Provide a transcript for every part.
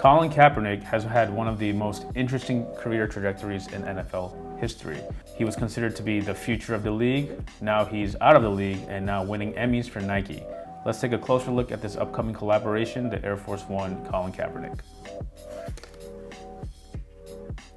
Colin Kaepernick has had one of the most interesting career trajectories in NFL history. He was considered to be the future of the league. Now he's out of the league and now winning Emmys for Nike. Let's take a closer look at this upcoming collaboration, the Air Force One Colin Kaepernick.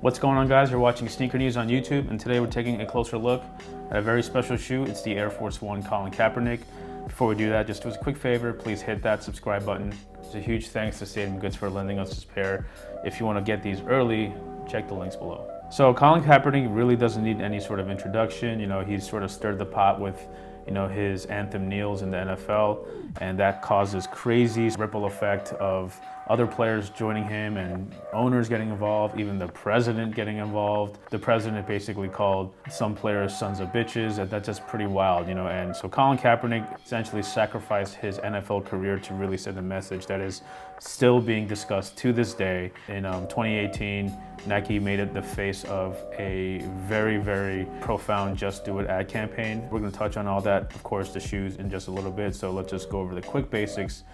What's going on, guys? You're watching Sneaker News on YouTube, and today we're taking a closer look at a very special shoe. It's the Air Force One Colin Kaepernick. Before we do that, just do us a quick favor, please hit that subscribe button. It's a huge thanks to Stadium Goods for lending us this pair. If you want to get these early, check the links below. So Colin Kaepernick really doesn't need any sort of introduction. He's sort of stirred the pot with his anthem kneels in the NFL, and that causes crazy ripple effect of other players joining him and owners getting involved, even the president getting involved. The president basically called some players sons of bitches, and that's just pretty wild, And so Colin Kaepernick essentially sacrificed his NFL career to really send a message that is still being discussed to this day. In 2018, Nike made it the face of a very, very profound Just Do It ad campaign. We're gonna touch on all that, of course, the shoes in just a little bit, so let's just go over the quick basics.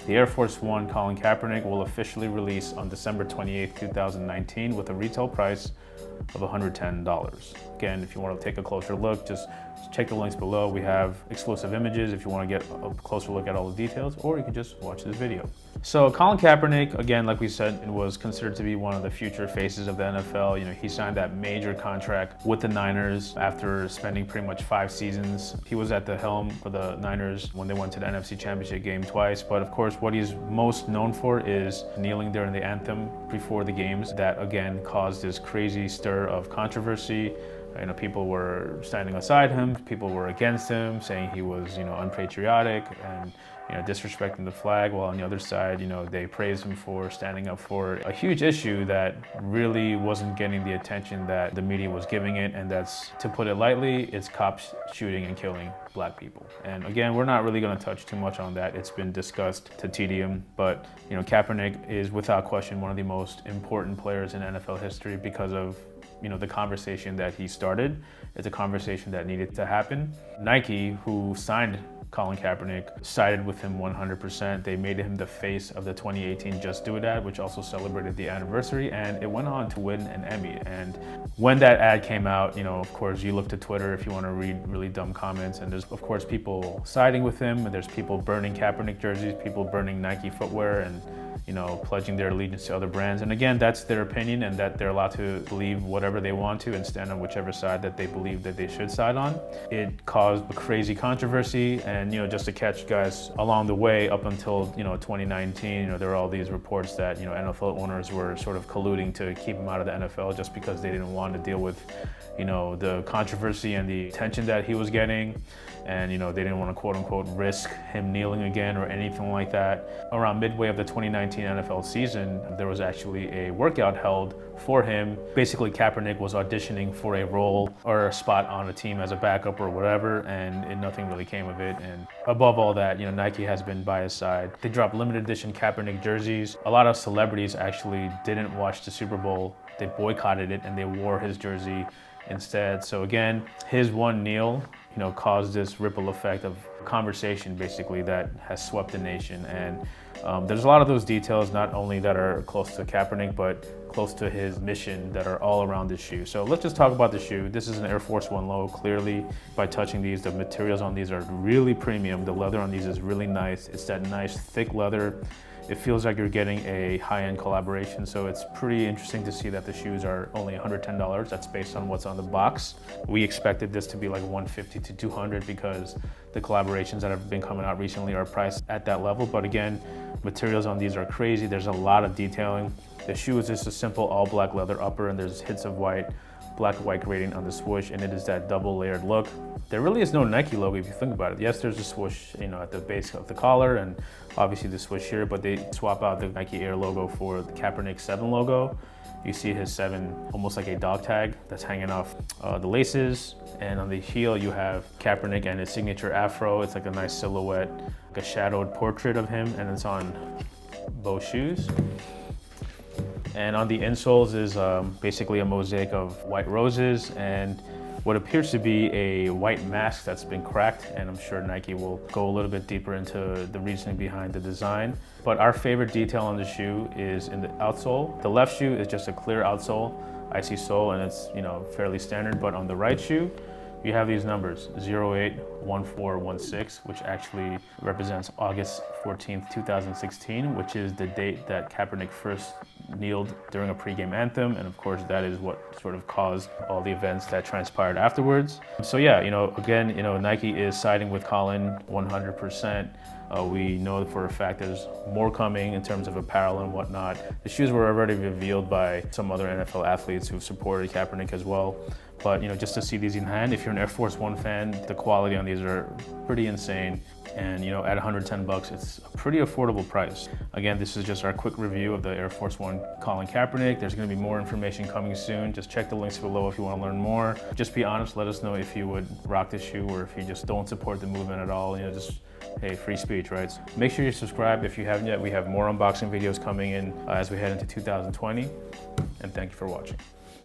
The Air Force One Colin Kaepernick will officially release on December 28th, 2019 with a retail price of $110. Again, if you want to take a closer look, just check the links below. We have exclusive images if you want to get a closer look at all the details, or you can just watch this video. So Colin Kaepernick, again, like we said, was considered to be one of the future faces of the NFL. He signed that major contract with the Niners after spending pretty much 5 seasons. He was at the helm for the Niners when they went to the NFC Championship game twice. But of course, what he's most known for is kneeling during the anthem before the games. That again caused this crazy stir of controversy. People were standing aside him, people were against him, saying he was, unpatriotic and, disrespecting the flag, while on the other side, they praised him for standing up for a huge issue that really wasn't getting the attention that the media was giving it, and that's, to put it lightly, it's cops shooting and killing black people. And again, we're not really gonna touch too much on that. It's been discussed to tedium, but, Kaepernick is without question one of the most important players in NFL history because of the conversation that he started. It's a conversation that needed to happen. Nike, who signed Colin Kaepernick, sided with him 100%. They made him the face of the 2018 Just Do It ad, which also celebrated the anniversary, and it went on to win an Emmy. And when that ad came out, of course, you look to Twitter if you want to read really dumb comments, and there's, of course, people siding with him, and there's people burning Kaepernick jerseys, people burning Nike footwear, and pledging their allegiance to other brands. And again, that's their opinion, and that they're allowed to believe whatever they want to and stand on whichever side that they believe that they should side on. It caused a crazy controversy, and just to catch you guys along the way, up until 2019, there were all these reports that NFL owners were sort of colluding to keep him out of the NFL just because they didn't want to deal with the controversy and the attention that he was getting. And they didn't want to quote unquote risk him kneeling again or anything like that. Around midway of the 2019 NFL season, there was actually a workout held for him. Basically, Kaepernick was auditioning for a role or a spot on a team as a backup or whatever, and nothing really came of it. And above all that, Nike has been by his side. They dropped limited edition Kaepernick jerseys. A lot of celebrities actually didn't watch the Super Bowl. They boycotted it and they wore his jersey instead. So again, his one kneel caused this ripple effect of conversation basically that has swept the nation. And there's a lot of those details, not only that are close to Kaepernick, but close to his mission, that are all around this shoe. So let's just talk about the shoe. This is an Air Force One low. Clearly, by touching these, the materials on these are really premium. The leather on these is really nice. It's that nice thick leather. It feels like you're getting a high-end collaboration, so it's pretty interesting to see that the shoes are only $110. That's based on what's on the box. We expected this to be like $150 to $200 because the collaborations that have been coming out recently are priced at that level. But again, materials on these are crazy. There's a lot of detailing. The shoe is just a simple all-black leather upper, and there's hits of white, black-white grading on the swoosh, and it is that double-layered look. There really is no Nike logo if you think about it. Yes, there's a swoosh, at the base of the collar, and obviously the swoosh here, but they swap out the Nike Air logo for the Kaepernick 7 logo. You see his 7 almost like a dog tag that's hanging off the laces, and on the heel you have Kaepernick and his signature afro. It's like a nice silhouette, like a shadowed portrait of him, and it's on both shoes. And on the insoles is basically a mosaic of white roses, and what appears to be a white mask that's been cracked, and I'm sure Nike will go a little bit deeper into the reasoning behind the design. But our favorite detail on the shoe is in the outsole. The left shoe is just a clear outsole, icy sole, and it's fairly standard. But on the right shoe, you have these numbers, 081416, which actually represents August 14th, 2016, which is the date that Kaepernick first kneeled during a pregame anthem. And of course, that is what sort of caused all the events that transpired afterwards. So yeah, again, Nike is siding with Colin 100%. We know for a fact there's more coming in terms of apparel and whatnot. The shoes were already revealed by some other NFL athletes who've supported Kaepernick as well. But just to see these in hand, if you're an Air Force One fan, the quality on these are pretty insane. And at $110, it's a pretty affordable price. Again, this is just our quick review of the Air Force One Colin Kaepernick. There's going to be more information coming soon. Just check the links below if you want to learn more. Just be honest, let us know if you would rock this shoe or if you just don't support the movement at all. Hey, free speech, right? So make sure you subscribe if you haven't yet. We have more unboxing videos coming in as we head into 2020. And thank you for watching.